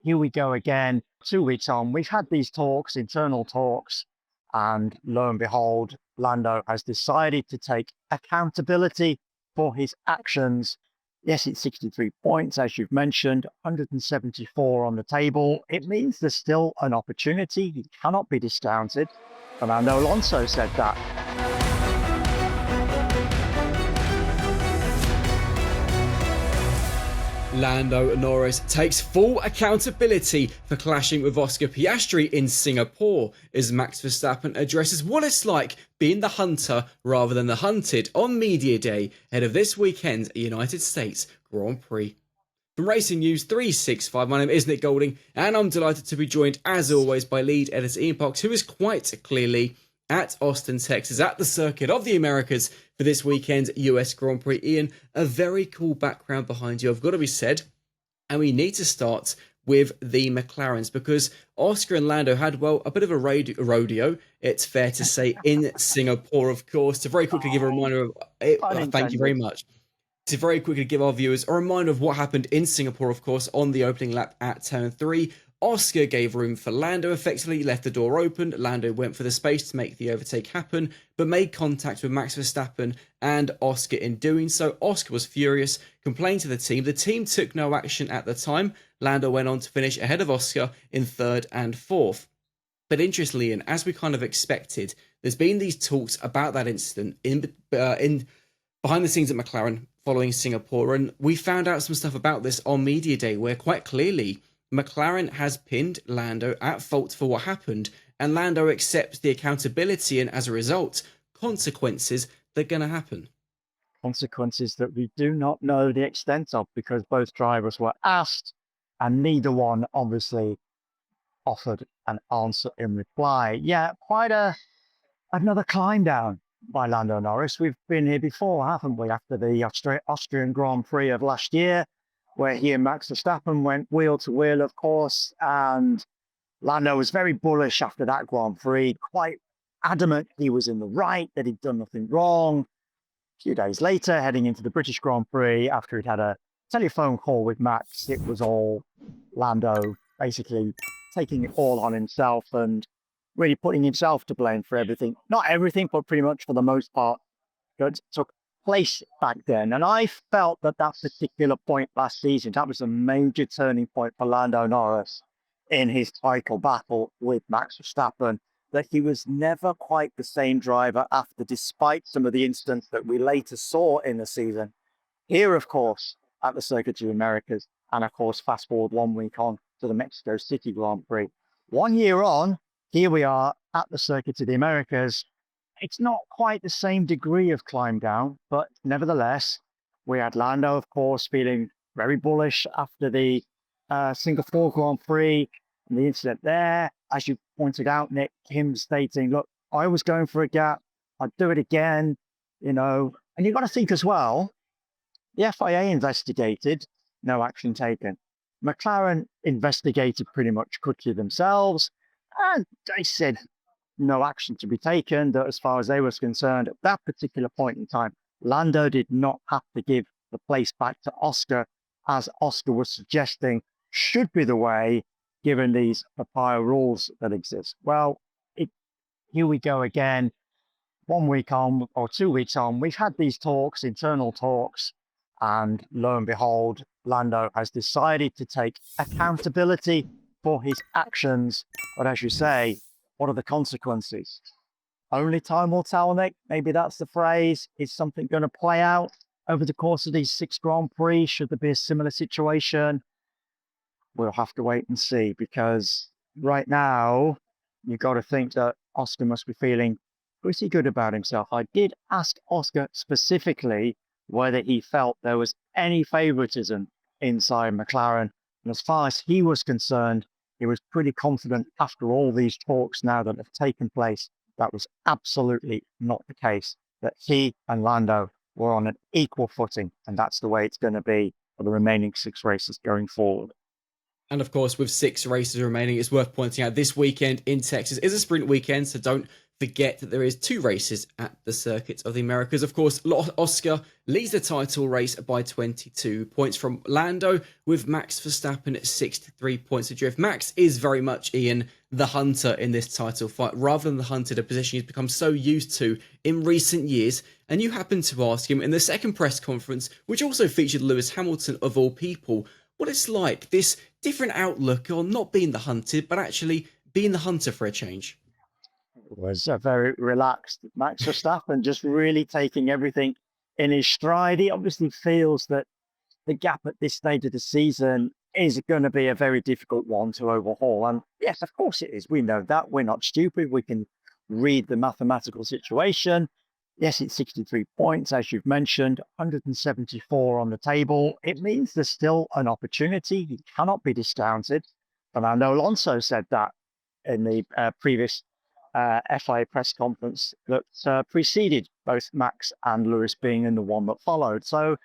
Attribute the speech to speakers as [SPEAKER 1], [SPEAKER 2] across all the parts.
[SPEAKER 1] here we go again. 2 weeks on, we've had these talks, internal talks, and lo and behold, Lando has decided to take accountability for his actions. Yes, it's 63 points, as you've mentioned, 174 on the table. It means there's still an opportunity. He cannot be discounted. Fernando Alonso said that.
[SPEAKER 2] Lando Norris takes full accountability for clashing with Oscar Piastri in Singapore as Max Verstappen addresses what it's like being the hunter rather than the hunted on Media Day ahead of this weekend's United States Grand Prix. From Racing News 365, my name is Nick Golding, and I'm delighted to be joined as always by lead editor Ian Parks, who is quite clearly at Austin, Texas, at the Circuit of the Americas for this weekend's US Grand Prix. Ian, a very cool background behind you, I've got to be said, and we need to start with the McLarens because Oscar and Lando had, well, a bit of a rodeo, it's fair to say, in Singapore, of course. To very quickly give a reminder of it, thank you very much. To very quickly give our viewers a reminder of what happened in Singapore, of course, on the opening lap at turn 3. Oscar gave room for Lando, effectively left the door open. Lando went for the space to make the overtake happen, but made contact with Max Verstappen and Oscar in doing so. Oscar was furious, complained to the team. The team took no action at the time. Lando went on to finish ahead of Oscar in 3rd and 4th. But interestingly, and as we kind of expected, there's been these talks about that incident in behind the scenes at McLaren following Singapore, and we found out some stuff about this on Media Day, where quite clearly McLaren has pinned Lando at fault for what happened, and Lando accepts the accountability, and as a result, consequences that are going to happen.
[SPEAKER 1] Consequences that we do not know the extent of because both drivers were asked and neither one obviously offered an answer in reply. Yeah, quite another climb down by Lando Norris. We've been here before, haven't we, after the Austrian Grand Prix of last year, where he and Max Verstappen went wheel to wheel, of course, and Lando was very bullish after that Grand Prix, quite adamant he was in the right, that he'd done nothing wrong. A few days later, heading into the British Grand Prix, after he'd had a telephone call with Max, it was all Lando basically taking it all on himself and really putting himself to blame for everything. Not everything, but pretty much for the most part that took place back then. And I felt that particular point last season, that was a major turning point for Lando Norris in his title battle with Max Verstappen, that he was never quite the same driver after, despite some of the incidents that we later saw in the season. Here, of course, at the Circuit of the Americas, and of course, fast forward 1 week on to the Mexico City Grand Prix. 1 year on, here we are at the Circuit of the Americas. It's not quite the same degree of climb down, but nevertheless, we had Lando, of course, feeling very bullish after the Singapore Grand Prix and the incident there. As you pointed out, Nick, him stating, look, I was going for a gap. I'd do it again, you know. And you've got to think as well, the FIA investigated, no action taken. McLaren investigated pretty much quickly themselves, and they said no action to be taken, that as far as they were concerned, at that particular point in time, Lando did not have to give the place back to Oscar, as Oscar was suggesting should be the way, given these FIA rules that exist. Well, here we go again. 1 week on, or 2 weeks on, we've had these talks, internal talks, and lo and behold, Lando has decided to take accountability for his actions. But as you say, what are the consequences? Only time will tell, Nick. Maybe that's the phrase. Is something going to play out over the course of these 6 Grand Prix? Should there be a similar situation? We'll have to wait and see, because right now, you've got to think that Oscar must be feeling pretty good about himself. I did ask Oscar specifically whether he felt there was any favoritism inside McLaren. And as far as he was concerned, he was pretty confident after all these talks now that have taken place, that was absolutely not the case, that he and Lando were on an equal footing. And that's the way it's going to be for the remaining 6 races going forward.
[SPEAKER 2] And of course, with 6 races remaining, it's worth pointing out this weekend in Texas is a sprint weekend, so don't forget that there is 2 races at the Circuit of the Americas. Of course, Oscar leads the title race by 22 points from Lando, with Max Verstappen at 63 points adrift. Max is very much, Ian, the hunter in this title fight, rather than the hunted, a position he's become so used to in recent years. And you happened to ask him in the second press conference, which also featured Lewis Hamilton of all people, what it's like, this different outlook on not being the hunted, but actually being the hunter for a change.
[SPEAKER 1] It was a very relaxed Max Verstappen, just really taking everything in his stride. He obviously feels that the gap at this stage of the season is going to be a very difficult one to overhaul. And yes, of course it is. We know that. We're not stupid. We can read the mathematical situation. Yes, it's 63 points, as you've mentioned, 174 on the table. It means there's still an opportunity. He cannot be discounted. Fernando Alonso said that in the previous FIA press conference that preceded both Max and Lewis being in the one that followed. So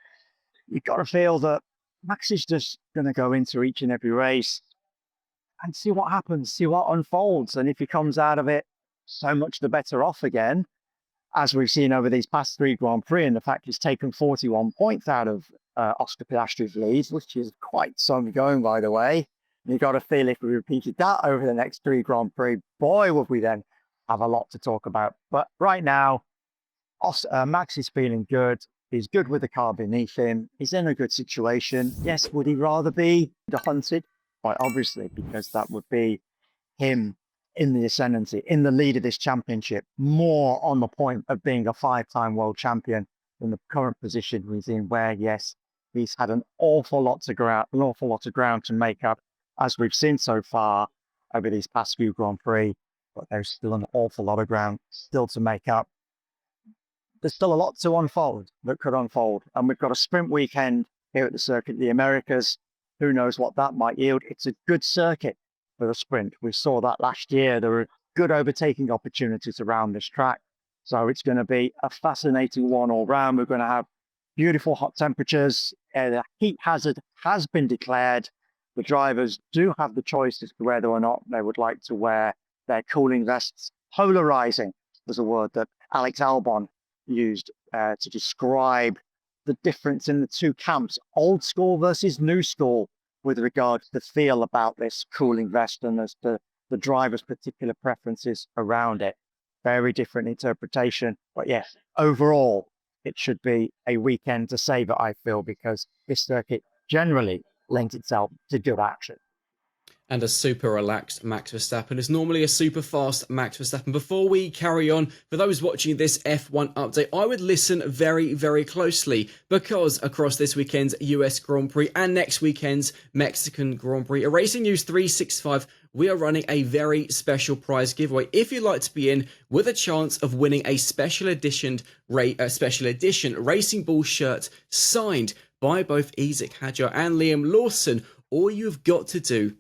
[SPEAKER 1] you've got to feel that Max is just going to go into each and every race and see what happens, see what unfolds. And if he comes out of it so much the better off again, as we've seen over these past 3 Grand Prix, and the fact he's taken 41 points out of Oscar Piastri's lead, which is quite some going, by the way. And you've got to feel if we repeated that over the next 3 Grand Prix, boy, would we then have a lot to talk about. But right now, Max is feeling good. He's good with the car beneath him. He's in a good situation. Yes, would he rather be the hunted? Quite obviously, because that would be him in the ascendancy, in the lead of this championship, more on the point of being a 5-time world champion than the current position he's in, where, yes, he's had an awful lot of ground to make up, as we've seen so far over these past few Grand Prix. But there's still an awful lot of ground still to make up. There's still a lot to unfold that could unfold. And we've got a sprint weekend here at the Circuit of the Americas. Who knows what that might yield? It's a good circuit for the sprint. We saw that last year. There were good overtaking opportunities around this track. So it's going to be a fascinating one all round. We're going to have beautiful hot temperatures. The heat hazard has been declared. The drivers do have the choice as to whether or not they would like to wear their cooling vests. Polarizing was a word that Alex Albon used to describe the difference in the 2 camps, old school versus new school, with regard to the feel about this cooling vest and as to the driver's particular preferences around it. Very different interpretation. But yes, overall, it should be a weekend to savour, I feel, because this circuit generally lends itself to good action.
[SPEAKER 2] And a super relaxed Max Verstappen is normally a super fast Max Verstappen. Before we carry on, for those watching this F1 update, I would listen very, very closely, because across this weekend's US Grand Prix and next weekend's Mexican Grand Prix, at Racing News 365, we are running a very special prize giveaway. If you'd like to be in with a chance of winning a special edition Racing Bull shirt signed by both Isack Hadjar and Liam Lawson, all you've got to do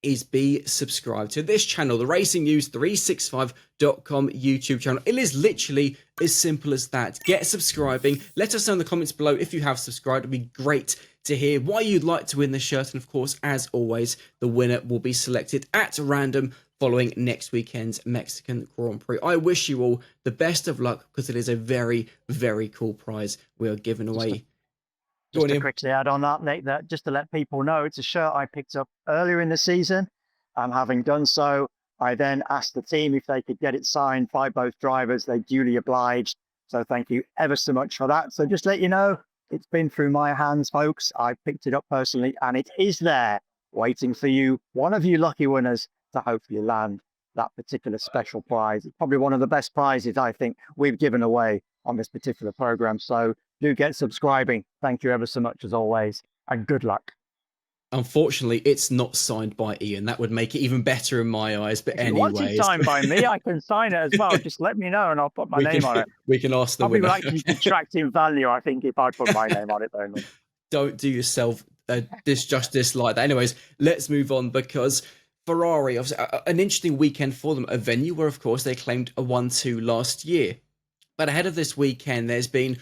[SPEAKER 2] is be subscribed to this channel, the Racing News 365.com YouTube channel. It is literally as simple as that. Get subscribing. Let us know in the comments below if you have subscribed. It'd be great to hear why you'd like to win the shirt. And of course, as always, the winner will be selected at random following next weekend's Mexican Grand Prix. I wish you all the best of luck, because it is a very, very cool prize we are giving away.
[SPEAKER 1] Just to quickly add on that, Nick, that just to let people know, it's a shirt I picked up earlier in the season. And having done so, I then asked the team if they could get it signed by both drivers. They duly obliged. So thank you ever so much for that. So just let you know, it's been through my hands, folks. I picked it up personally, and it is there waiting for you, one of you lucky winners, to hopefully land that particular special prize. It's probably one of the best prizes I think we've given away on this particular program. So do get subscribing. Thank you ever so much as always, and good luck.
[SPEAKER 2] Unfortunately, it's not signed by Ian. That would make it even better in my eyes. But anyway,
[SPEAKER 1] once it's signed by me, I can sign it as well. Just let me know and I'll put my name on it.
[SPEAKER 2] We can ask the winner.
[SPEAKER 1] Probably like detracting value, I think, if I put my name on it, though.
[SPEAKER 2] Don't do yourself disjustice like that. Anyways, let's move on, because Ferrari, obviously, an interesting weekend for them. A venue where, of course, they claimed a 1-2 last year. But ahead of this weekend, there's been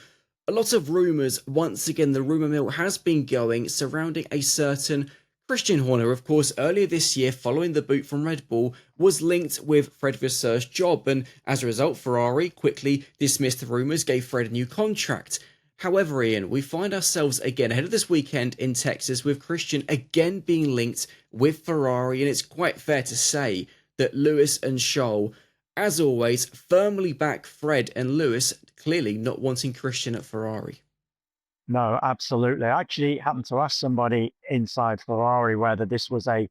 [SPEAKER 2] a lot of rumours. Once again, the rumour mill has been going surrounding a certain Christian Horner, of course, earlier this year, following the boot from Red Bull, was linked with Fred Vasseur's job, and as a result, Ferrari quickly dismissed the rumours, gave Fred a new contract. However, Ian, we find ourselves again ahead of this weekend in Texas with Christian again being linked with Ferrari, and it's quite fair to say that Lewis and Charles, as always, firmly back Fred, and Lewis clearly not wanting Christian at Ferrari.
[SPEAKER 1] No, absolutely. I actually happened to ask somebody inside Ferrari whether this was a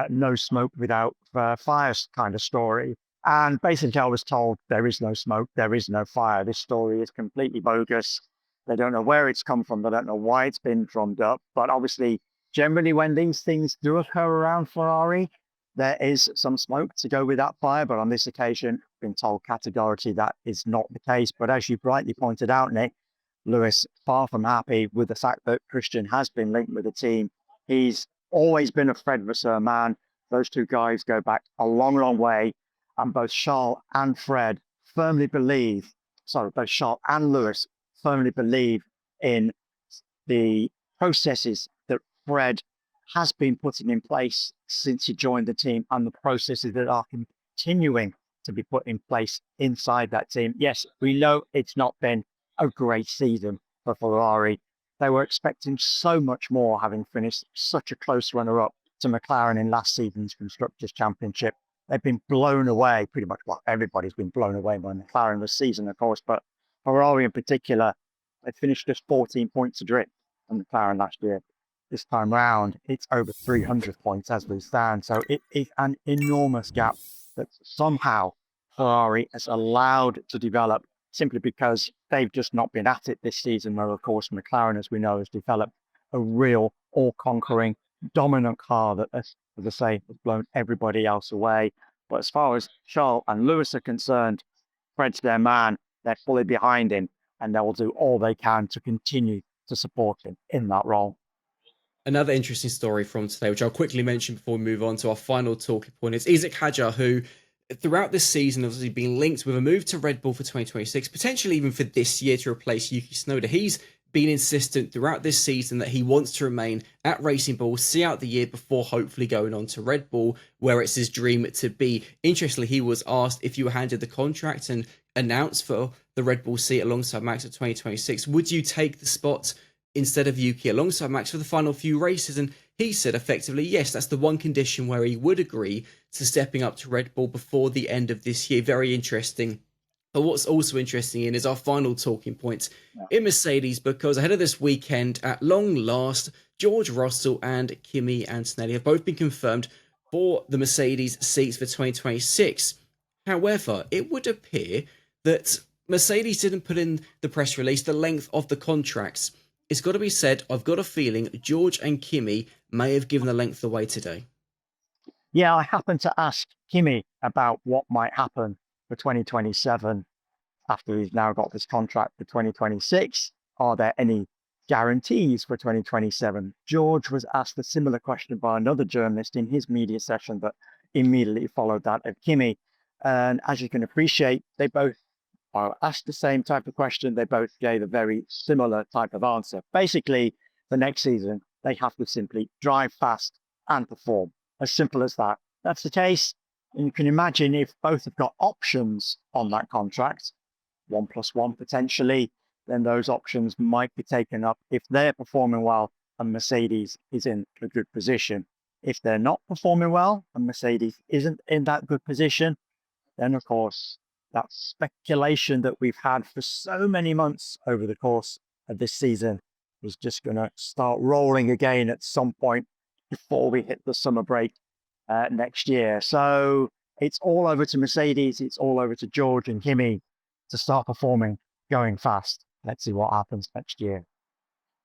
[SPEAKER 1] no smoke without fire kind of story. And basically, I was told there is no smoke, there is no fire. This story is completely bogus. They don't know where it's come from. They don't know why it's been drummed up. But obviously, generally, when these things do occur around Ferrari, there is some smoke to go with that fire. But on this occasion, I've been told categorically that is not the case. But as you brightly pointed out, Nick, Lewis far from happy with the fact that Christian has been linked with the team. He's always been a Fred Vasseur man. Those two guys go back a long, long way. And both Charles and Fred firmly believe, sorry, both Charles and Lewis firmly believe in the processes that Fred has been putting in place since he joined the team, and the processes that are continuing to be put in place inside that team. Yes, we know it's not been a great season for Ferrari. They were expecting so much more, having finished such a close runner-up to McLaren in last season's Constructors' Championship. They've been blown away, pretty much. Well, everybody's been blown away by McLaren this season, of course, but Ferrari in particular, they finished just 14 points adrift from McLaren last year. This time round, it's over 300 points as we stand. So it is an enormous gap that somehow Ferrari has allowed to develop, simply because they've just not been at it this season, where, of course, McLaren, as we know, has developed a real all-conquering, dominant car that, as I say, has blown everybody else away. But as far as Charles and Lewis are concerned, Fred's their man. They're fully behind him, and they will do all they can to continue to support him in that role.
[SPEAKER 2] Another interesting story from today, which I'll quickly mention before we move on to our final talking point, is Isack Hadjar, who throughout this season obviously been linked with a move to Red Bull for 2026, potentially even for this year to replace Yuki Tsunoda. He's been insistent throughout this season that he wants to remain at Racing Bull, see out the year before hopefully going on to Red Bull, where it's his dream to be. Interestingly, he was asked if you were handed the contract and announced for the Red Bull seat alongside Max at 2026, would you take the spot instead of Yuki alongside Max for the final few races? And he said effectively, yes, that's the one condition where he would agree to stepping up to Red Bull before the end of this year. Very interesting. But what's also interesting is our final talking point in Mercedes, because ahead of this weekend, at long last, George Russell and Kimi Antonelli have both been confirmed for the Mercedes seats for 2026. However, it would appear that Mercedes didn't put in the press release the length of the contracts. It's got to be said, I've got a feeling George and Kimi may have given the length away today.
[SPEAKER 1] Yeah, I happened to ask Kimi about what might happen for 2027 after he's now got this contract for 2026. Are there any guarantees for 2027? George was asked a similar question by another journalist in his media session that immediately followed that of Kimi. And as you can appreciate, they both are asked the same type of question. They both gave a very similar type of answer. Basically, the next season, they have to simply drive fast and perform. As simple as that. That's the case. And you can imagine if both have got options on that contract, 1+1 potentially, then those options might be taken up if they're performing well and Mercedes is in a good position. If they're not performing well and Mercedes isn't in that good position, then of course, that speculation that we've had for so many months over the course of this season is just going to start rolling again at some point before we hit the summer break next year. So it's all over to Mercedes. It's all over to George and Kimi to start performing, going fast. Let's see what happens next year.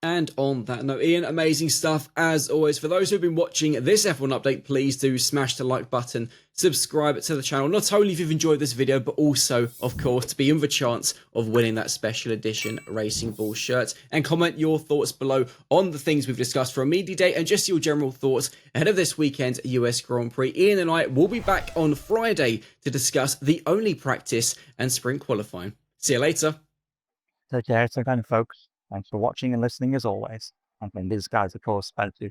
[SPEAKER 2] And on that note, Ian, amazing stuff as always. For those who've been watching this F1 update, please do smash the like button, subscribe to the channel, not only if you've enjoyed this video, but also, of course, to be in the chance of winning that special edition Racing Bull shirt. And comment your thoughts below on the things we've discussed for a media day and just your general thoughts ahead of this weekend's US Grand Prix. Ian and I will be back on Friday to discuss the only practice and sprint qualifying. See you later.
[SPEAKER 1] Take care, folks. Thanks for watching and listening as always. And these guys, of course, thank you.